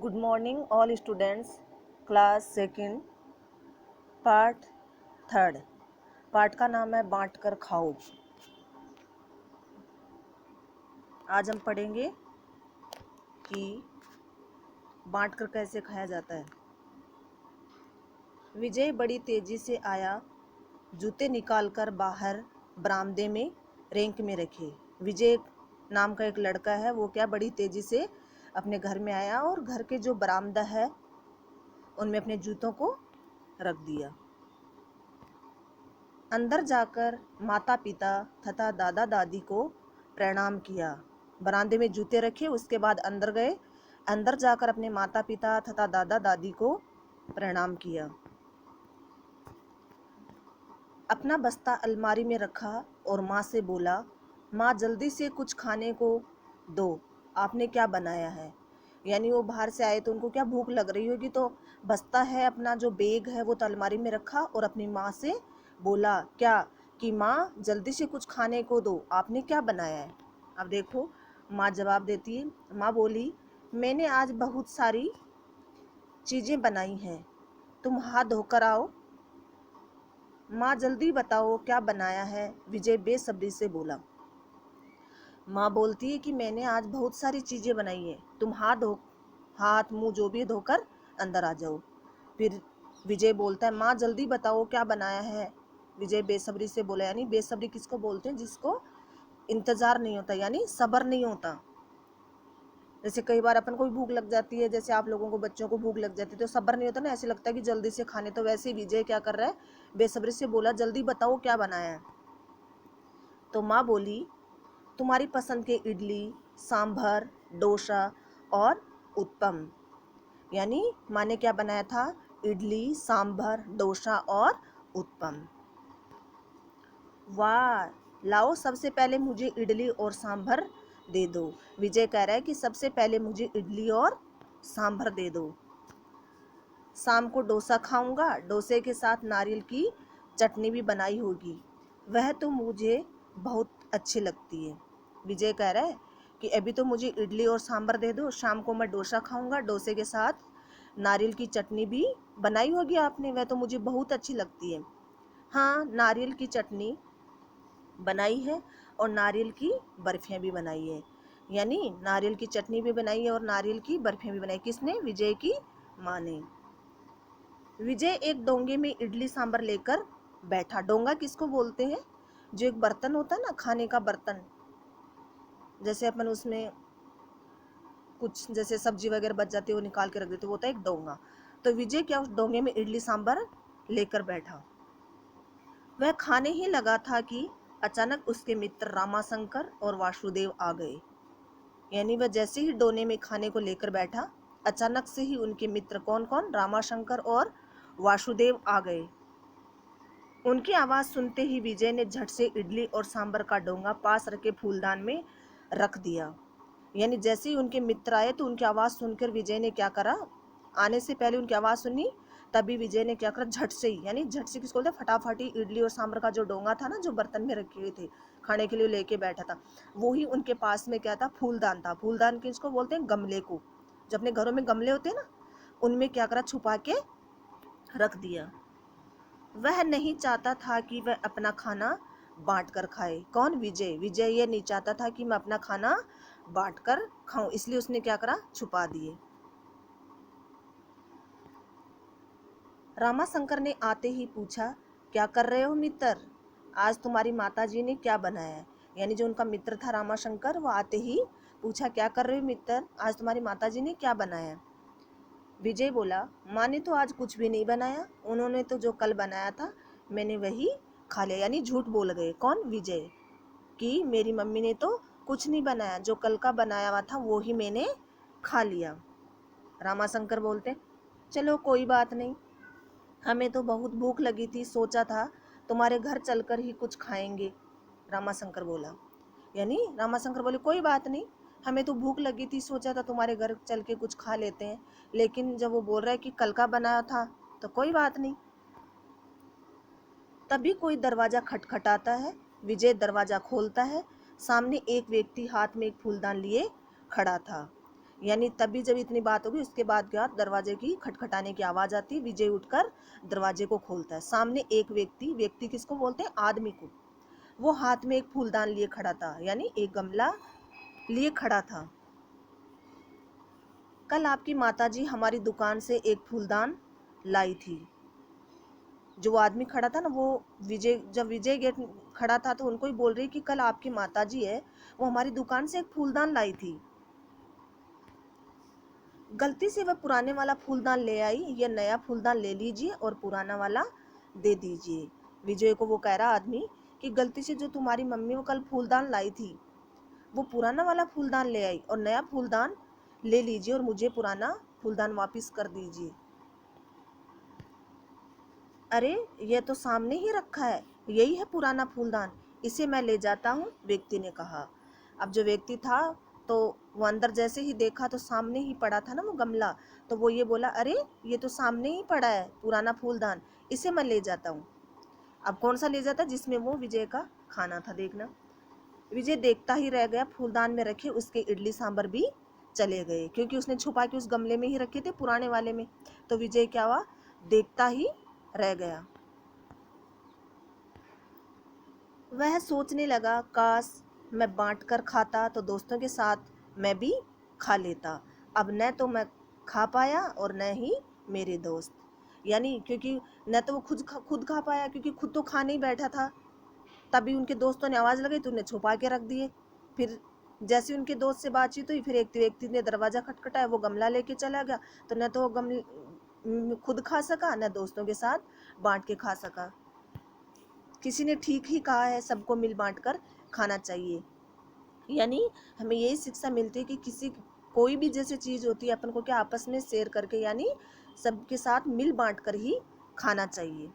Good morning all students. Class second, part third. Part का नाम है बांट कर खाओ। आज हम पढ़ेंगे कि बांट कर कैसे खाया जाता है। विजय बड़ी तेजी से आया, जूते निकालकर बाहर बरामदे में रैंक में रखे। विजय नाम का एक लड़का है, वो क्या बड़ी तेजी से अपने घर में आया और घर के जो बरामदा है उनमें अपने जूतों को रख दिया। अंदर जाकर माता पिता तथा दादा दादी को प्रणाम किया। बरामदे में जूते रखे, उसके बाद अंदर गए। अंदर जाकर अपने माता पिता तथा दादा दादी को प्रणाम किया। अपना बस्ता अलमारी में रखा और माँ से बोला, माँ जल्दी से कुछ खाने को दो, आपने क्या बनाया है। यानी वो बाहर से आए तो उनको क्या भूख लग रही होगी, तो बस्ता है अपना जो बैग है वो तो अलमारी में रखा और अपनी माँ से बोला क्या कि माँ जल्दी से कुछ खाने को दो, आपने क्या बनाया है। अब देखो माँ जवाब देती है। माँ बोली, मैंने आज बहुत सारी चीज़ें बनाई हैं, तुम हाथ धोकर आओ। माँ जल्दी बताओ क्या बनाया है, विजय बेसब्री से बोला। माँ बोलती है कि मैंने आज बहुत सारी चीज़ें बनाई हैं, तुम हाथ मुंह जो भी धोकर अंदर आ जाओ। फिर विजय बोलता है, माँ जल्दी बताओ क्या बनाया है। विजय बेसब्री से बोला। यानी बेसब्री किसको बोलते हैं, जिसको इंतज़ार नहीं होता, यानी सब्र नहीं होता। जैसे कई बार अपन को भी भूख लग जाती है, जैसे आप लोगों को बच्चों को भूख लग जाती है तो सब्र नहीं होता ना, ऐसे लगता है कि जल्दी से खाने। तो वैसे ही विजय क्या कर रहा है, बेसब्री से बोला जल्दी बताओ क्या बनाया है। तो माँ बोली, तुम्हारी पसंद के इडली, सांभर, डोसा और उत्पम। यानी माँ ने क्या बनाया था, इडली, सांभर, डोसा और उत्पम। वाह, लाओ सबसे पहले मुझे इडली और सांभर दे दो। विजय कह रहा है कि सबसे पहले मुझे इडली और सांभर दे दो। शाम को डोसा खाऊंगा, डोसे के साथ नारियल की चटनी भी बनाई होगी, वह तो मुझे बहुत अच्छी लगती है। विजय कह रहा है कि अभी तो मुझे इडली और सांभर दे दो, शाम को मैं डोसा खाऊंगा, डोसे के साथ नारियल की चटनी भी बनाई होगी आपने, वह तो मुझे बहुत अच्छी लगती है। हाँ, नारियल की चटनी बनाई है और नारियल की बर्फियाँ भी बनाई है। यानी नारियल की चटनी भी बनाई है और नारियल की बर्फियाँ भी बनाई। किसने, विजय की माँ ने। विजय एक डोंगे में इडली सांभर लेकर बैठा। डोंगा किसको बोलते हैं, जो एक बर्तन होता है ना, खाने का बर्तन, जैसे अपन उसमें कुछ जैसे सब्जी वगैरह बच जाती है वो निकाल के रख देते, वो होता है एक डोंगा। तो विजय क्या उस डोंगे में इडली सांभर लेकर बैठा। वह खाने ही लगा था कि अचानक उसके मित्र रामाशंकर और वासुदेव आ गए। यानी वह जैसे ही डोने में खाने को लेकर बैठा, अचानक से ही उनके मित्र कौन कौन, रामाशंकर और वासुदेव आ गए। उनकी आवाज़ सुनते ही विजय ने झट से इडली और सांभर का डोंगा पास रखे फूलदान में रख दिया। यानी जैसे ही उनके मित्र आए तो उनकी आवाज़ सुनकर विजय ने क्या करा, आने से पहले उनकी आवाज़ सुनी, तभी विजय ने क्या करा, झट से ही, यानी झट से किसको बोलते हैं, फटाफट ही इडली और सांभर का जो डोंगा था ना, जो बर्तन में रखे हुए थे खाने के लिए लेके बैठा था, वो ही उनके पास में क्या था, फूलदान था। फूलदान किसको बोलते हैं, गमले को। जो अपने घरों में गमले होते हैं ना, उनमें क्या करा, छुपा के रख दिया। वह नहीं चाहता था कि वह अपना खाना बांट कर खाए। कौन, विजय। विजय ये नहीं चाहता था कि मैं अपना खाना बांट कर खाऊं, इसलिए उसने क्या करा, छुपा दिए। रामाशंकर ने आते ही पूछा, क्या कर रहे हो मित्र, आज तुम्हारी माताजी ने क्या बनाया है। यानी जो उनका मित्र था रामाशंकर, वो आते ही पूछा, क्या कर रहे हो मित्र, आज तुम्हारी माताजी ने क्या बनाया है। विजय बोला, माँ ने तो आज कुछ भी नहीं बनाया, उन्होंने तो जो कल बनाया था मैंने वही खा लिया। यानी झूठ बोल गए, कौन, विजय, कि मेरी मम्मी ने तो कुछ नहीं बनाया, जो कल का बनाया हुआ था वो ही मैंने खा लिया। रामाशंकर बोलते, चलो कोई बात नहीं, हमें तो बहुत भूख लगी थी, सोचा था तुम्हारे घर चलकर ही कुछ खाएंगे। रामाशंकर बोला। यानी रामाशंकर बोले, कोई बात नहीं, हमें तो भूख लगी थी, सोचा था तुम्हारे घर चल के कुछ खा लेते हैं। लेकिन जब वो बोल रहा है कि कल का बनाया था तो कोई बात नहीं। तभी कोई दरवाजा खटखटाता है। विजय दरवाजा खोलता है। सामने एक व्यक्ति हाथ में एक फूलदान लिए खड़ा था। यानी तभी जब इतनी बात होगी उसके बाद क्या, दरवाजे की खटखटाने की आवाज आती, विजय उठकर दरवाजे को खोलता है। सामने एक व्यक्ति, व्यक्ति किसको बोलते हैं, आदमी को, वो हाथ में एक फूलदान लिए खड़ा था, यानी एक गमला लिए खड़ा था। कल आपकी माताजी हमारी दुकान से एक फूलदान लाई थी। जो आदमी खड़ा था ना, वो विजय, जब विजय गेट खड़ा था तो उनको ही बोल रही कि कल आपकी माताजी है, वो हमारी दुकान से एक फूलदान लाई थी। गलती से वह पुराने वाला फूलदान ले आई, ये नया फूलदान ले लीजिए और पुराना वाला दे दीजिए। विजय को वो कह रहा आदमी कि गलती से जो तुम्हारी मम्मी वो कल फूलदान लाई थी, वो पुराना वाला फूलदान ले आई और नया फूलदान ले लीजिए और मुझे पुराना फूलदान वापस कर दीजिए। अरे ये तो सामने ही रखा है, यही है पुराना फूलदान, इसे मैं ले जाता हूँ, व्यक्ति ने कहा। अब जो व्यक्ति था तो वो अंदर जैसे ही देखा तो सामने ही पड़ा था ना वो गमला, तो वो ये बोला, अरे ये तो सामने ही पड़ा है पुराना फूलदान, इसे मैं ले जाता हूँ। अब कौन सा ले जाता, जिसमें वो विजय का खाना था। देखना, विजय देखता ही रह गया, फूलदान में रखे उसके इडली सांभर भी चले गए, क्योंकि उसने छुपा के उस गमले में ही रखे थे, पुराने वाले में। तो विजय क्या हुआ, देखता ही रह गया। वह सोचने लगा, काश मैं बांट कर खाता तो दोस्तों के साथ मैं भी खा लेता। अब न तो मैं खा पाया और न ही मेरे दोस्त, यानी क्योंकि न तो वो खुद खा पाया, क्योंकि खुद तो खाने ही बैठा था, तभी उनके दोस्तों ने आवाज़ लगाई तो उन्हें छुपा के रख दिए। फिर जैसे उनके दोस्त से बातचीत हुई, फिर एक व्यक्ति ने दरवाज़ा खटखटाया, वो गमला लेके चला गया, तो न तो वो खुद खा सका, न दोस्तों के साथ बांट के खा सका। किसी ने ठीक ही कहा है, सबको मिल बांट कर खाना चाहिए। यानी हमें यही शिक्षा मिलती है कि किसी, कोई भी जैसे चीज़ होती है अपन को क्या आपस में शेयर करके, यानी सबके साथ मिल बांट कर ही खाना चाहिए।